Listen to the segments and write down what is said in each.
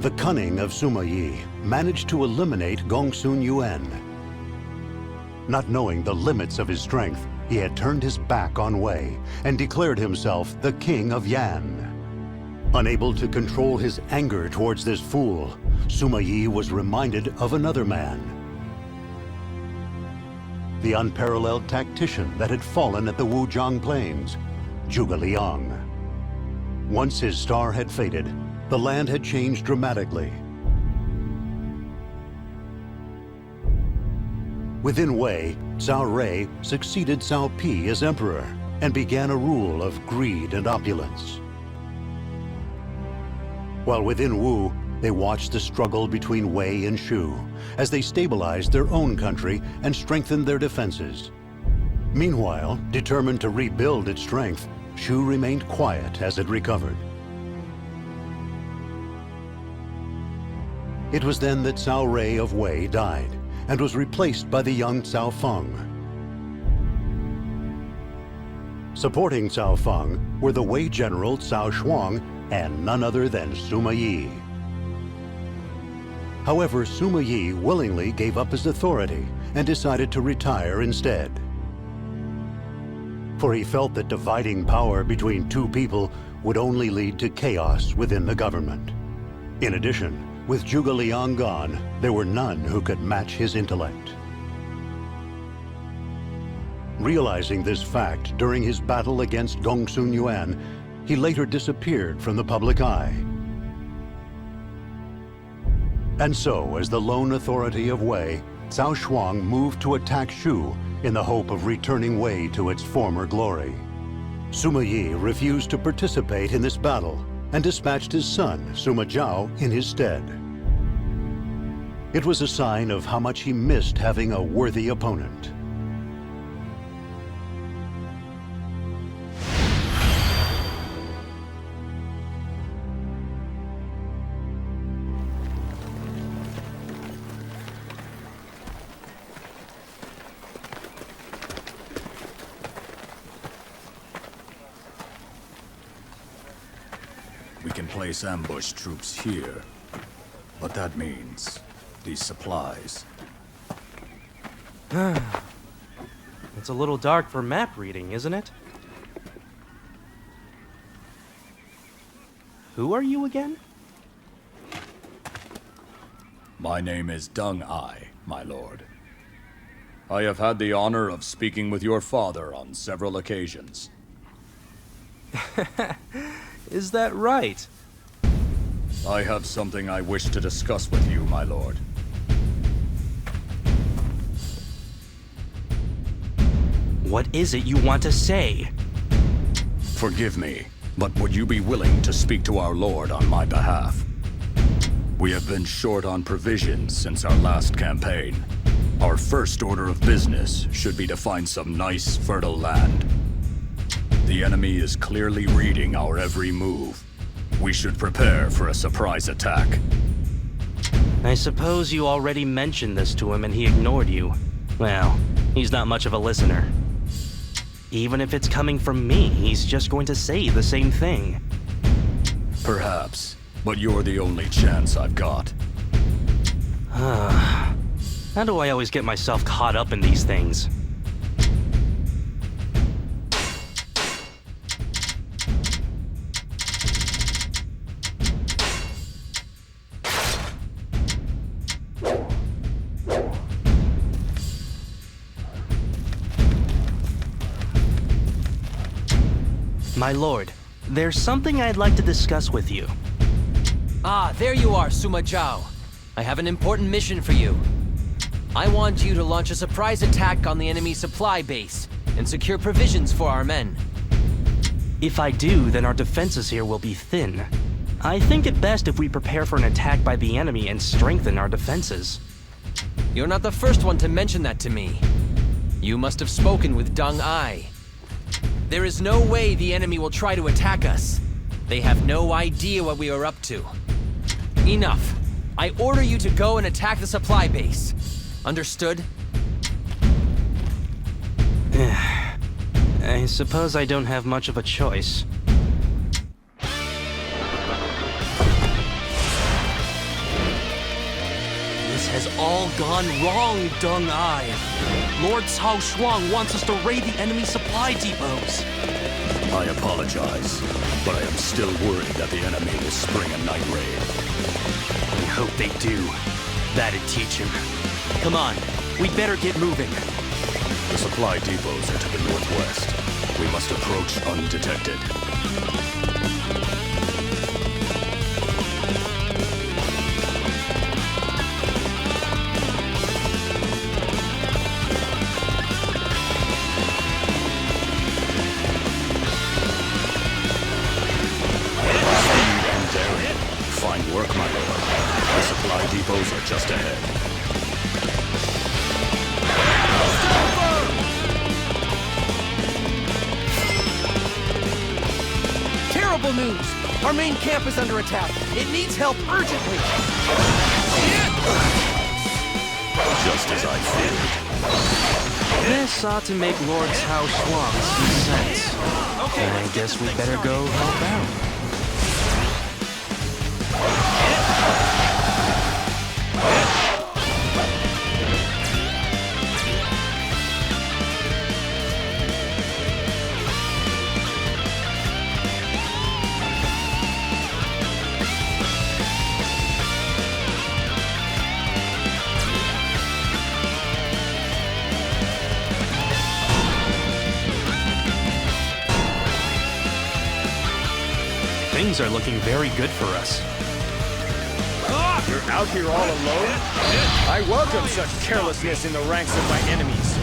The cunning of Sima Yi managed to eliminate Gongsun Yuan. Not knowing the limits of his strength, he had turned his back on Wei and declared himself the king of Yan. Unable to control his anger towards this fool, Sima Yi was reminded of another man. The unparalleled tactician that had fallen at the Wujiang Plains, Zhuge Liang. Once his star had faded, the land had changed dramatically. Within Wei, Cao Rui succeeded Cao Pi as emperor and began a rule of greed and opulence. While within Wu, they watched the struggle between Wei and Shu as they stabilized their own country and strengthened their defenses. Meanwhile, determined to rebuild its strength, Shu remained quiet as it recovered. It was then that Cao Rui of Wei died and was replaced by the young Cao Feng. Supporting Cao Feng were the Wei general Cao Shuang and none other than Sima Yi. However, Sima Yi willingly gave up his authority and decided to retire instead. For he felt that dividing power between two people would only lead to chaos within the government. In addition, with Zhuge Liang gone, there were none who could match his intellect. Realizing this fact during his battle against Gongsun Yuan, he later disappeared from the public eye. And so, as the lone authority of Wei, Cao Shuang moved to attack Shu in the hope of returning Wei to its former glory. Sima Yi refused to participate in this battle and dispatched his son, Sima Zhao, in his stead. It was a sign of how much he missed having a worthy opponent. We can place ambush troops here, but that means these supplies. It's a little dark for map reading, isn't it? Who are you again? My name is Deng Ai, my lord. I have had the honor of speaking with your father on several occasions. Is that right? I have something I wish to discuss with you, my lord. What is it you want to say? Forgive me, but would you be willing to speak to our lord on my behalf? We have been short on provisions since our last campaign. Our first order of business should be to find some nice, fertile land. The enemy is clearly reading our every move. We should prepare for a surprise attack. I suppose you already mentioned this to him and he ignored you. Well, he's not much of a listener. Even if it's coming from me, he's just going to say the same thing. Perhaps, but you're the only chance I've got. How do I always get myself caught up in these things? My lord, there's something I'd like to discuss with you. Ah, there you are, Sima Zhao. I have an important mission for you. I want you to launch a surprise attack on the enemy supply base and secure provisions for our men. If I do, then our defenses here will be thin. I think it best if we prepare for an attack by the enemy and strengthen our defenses. You're not the first one to mention that to me. You must have spoken with Deng Ai. There is no way the enemy will try to attack us. They have no idea what we are up to. Enough. I order you to go and attack the supply base. Understood? I suppose I don't have much of a choice. This has all gone wrong, Dung Ai. Lord Cao Shuang wants us to raid the enemy supply depots. I apologize, but I am still worried that the enemy will spring a night raid. We hope they do. That'd teach him. Come on, we'd better get moving. The supply depots are to the northwest. We must approach undetected. Work, my lord. The supply depots are just ahead. Terrible news! Our main camp is under attack. It needs help urgently. Just as I feared. This ought to make Lord Cao Shuang see sense. I guess we better go help out. Things are looking very good for us. You're out here all alone? I welcome such carelessness in the ranks of my enemies.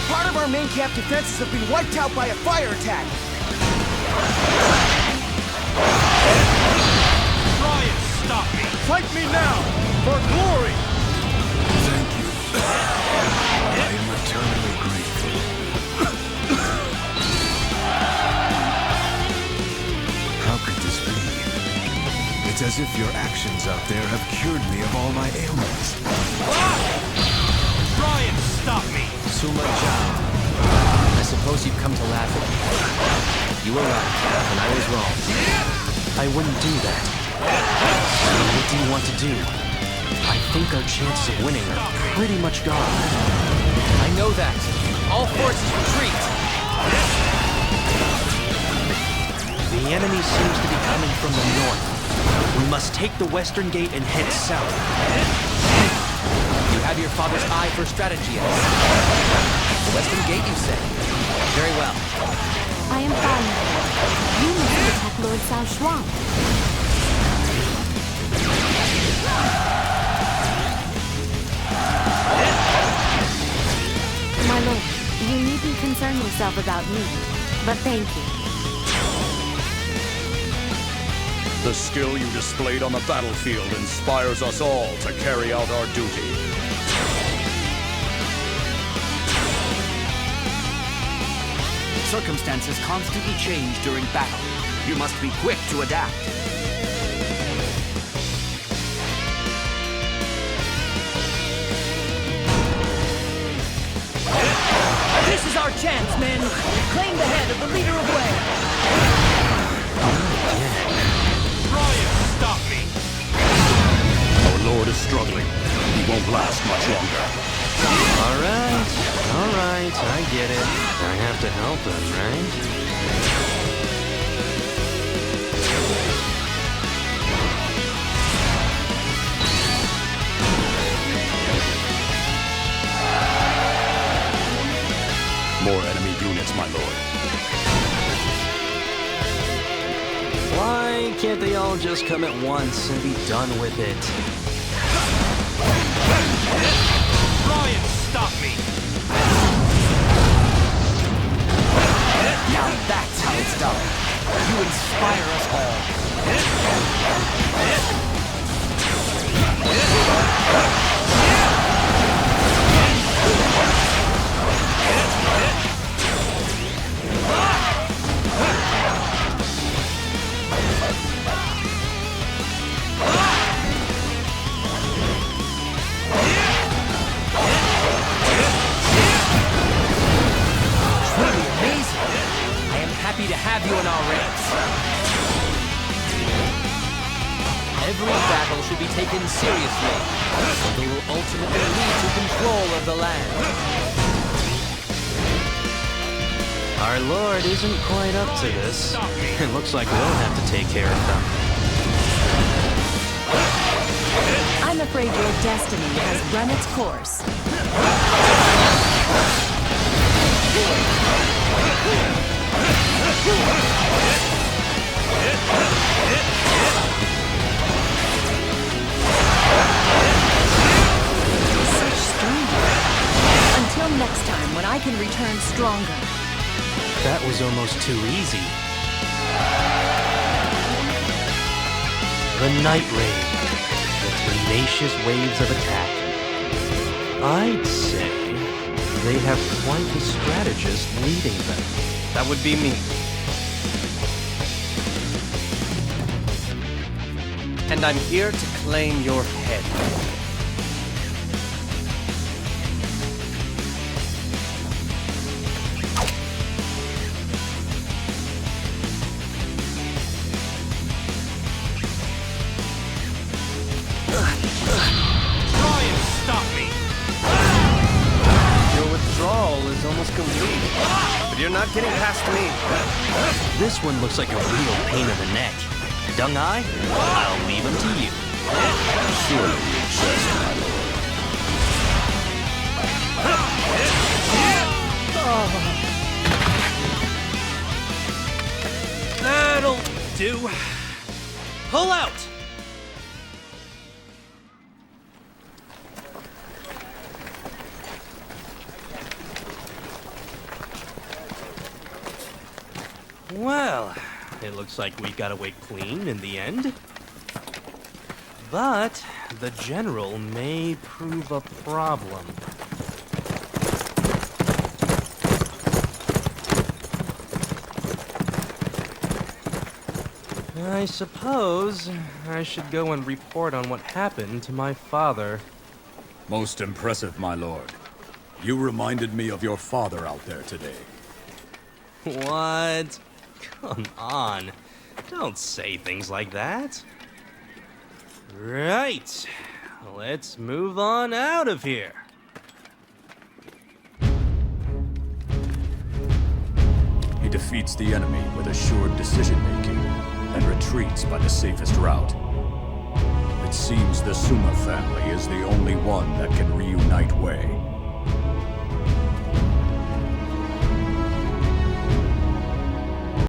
Part of our main camp defenses have been wiped out by a fire attack. Try and stop me! Fight me now! For glory! Thank you. I am eternally grateful. How could this be? It's as if your actions out there have cured me of all my ailments. Try and stop me! Suma Zhao. I suppose you've come to laugh at me. You were right, and I was wrong. I wouldn't do that. What do you want to do? I think our chances of winning are pretty much gone. I know that. All forces retreat. The enemy seems to be coming from the north. We must take the western gate and head south. You have your father's eye for strategy, yes? The western gate, you say? Very well. I am following. You must protect Lord Cao Shuang. My lord, you needn't concern yourself about me, but thank you. The skill you displayed on the battlefield inspires us all to carry out our duty. Circumstances constantly change during battle. You must be quick to adapt. This is our chance, men! Claim the head of the leader of Wei! Try and stop me! Our lord is struggling. He won't last much longer. All right, I get it. I have to help him, right? More enemy units, my lord. Why can't they all just come at once and be done with it? Try and stop me! Now that's how it's done. You inspire us all. ranks. Every battle should be taken seriously, for they will ultimately lead to control of the land. Our lord isn't quite up to this. It looks like we'll have to take care of them. I'm afraid your destiny has run its course. Such strength. Until next time, when I can return stronger. That was almost too easy. The Night Raid. The tenacious waves of attack. I'd say they have quite a strategist leading them. That would be me. And I'm here to claim your head. You're not getting past me. This one looks like a real pain in the neck. Dung Eye, I'll leave him to you. Surely you jest, my lord. That'll do. Pull out! Well, it looks like we got away clean in the end. But the general may prove a problem. I suppose I should go and report on what happened to my father. Most impressive, my lord. You reminded me of your father out there today. What? Come on. Don't say things like that. Right. Let's move on out of here. He defeats the enemy with assured decision-making and retreats by the safest route. It seems the Suma family is the only one that can reunite Wei.